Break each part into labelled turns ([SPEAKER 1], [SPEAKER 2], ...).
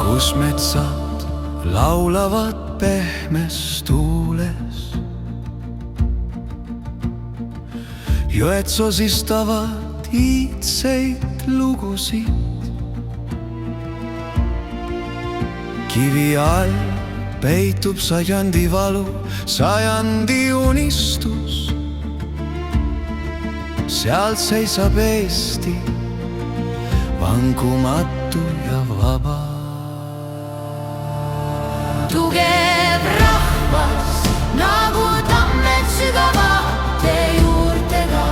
[SPEAKER 1] Kus metsad laulavad pehmes tuules, jõed sosistavad iidseid lugusid. Kivi all peitub sajandi valu, sajandi unistus. Sealt seisab Eesti, vangumatu ja vaba.
[SPEAKER 2] Tugev rahvas nagu tammed sügavate juurtega,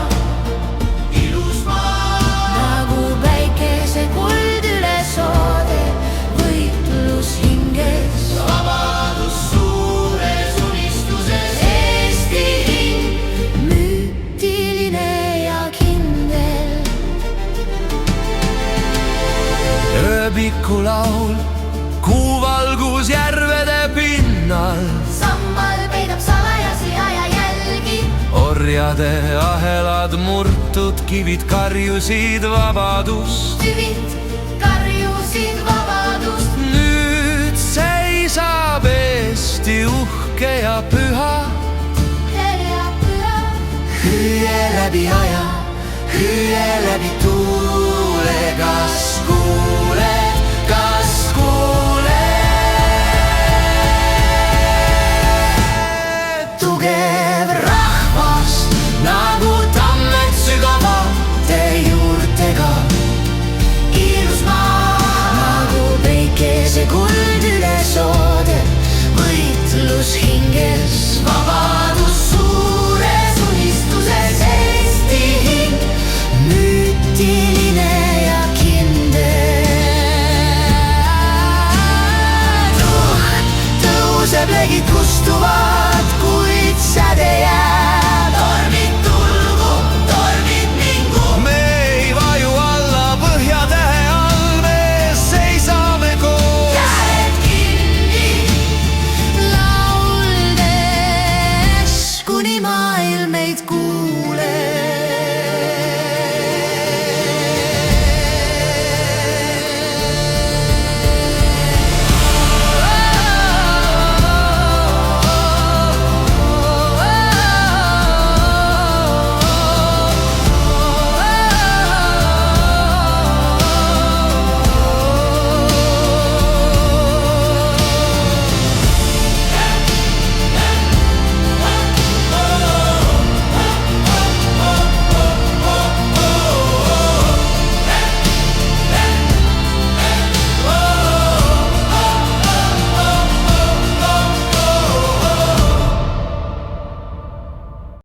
[SPEAKER 2] ilus maa nagu päikese kuld üle soode, võitlus hinges, vabadus suures unistuses. Eesti hing, müütiline ja kindel.
[SPEAKER 1] Ööbikulaul, kuuvalgus järvede pinnal,
[SPEAKER 2] Sambal peidab salajasi ajajälgi.
[SPEAKER 1] orjade ahelad murtud, kivid karjusid vabadust.
[SPEAKER 2] Tüvid karjusid vabadust.
[SPEAKER 1] Nüüd seisab Eesti uhke ja püha.
[SPEAKER 2] Ja püha.
[SPEAKER 1] Hüüe läbi aja, hüüe läbi tuule. Kas kuuled, kas kuuled? Tugev rahvas nagu tammed sügavate juurtega,
[SPEAKER 2] Ilus maa
[SPEAKER 1] nagu
[SPEAKER 2] päikese kuld üle soode, võitlus hinges, vabadus suures unistuses. Eesti hing,
[SPEAKER 1] müütiline ja kindel. Tõuseb legid kustu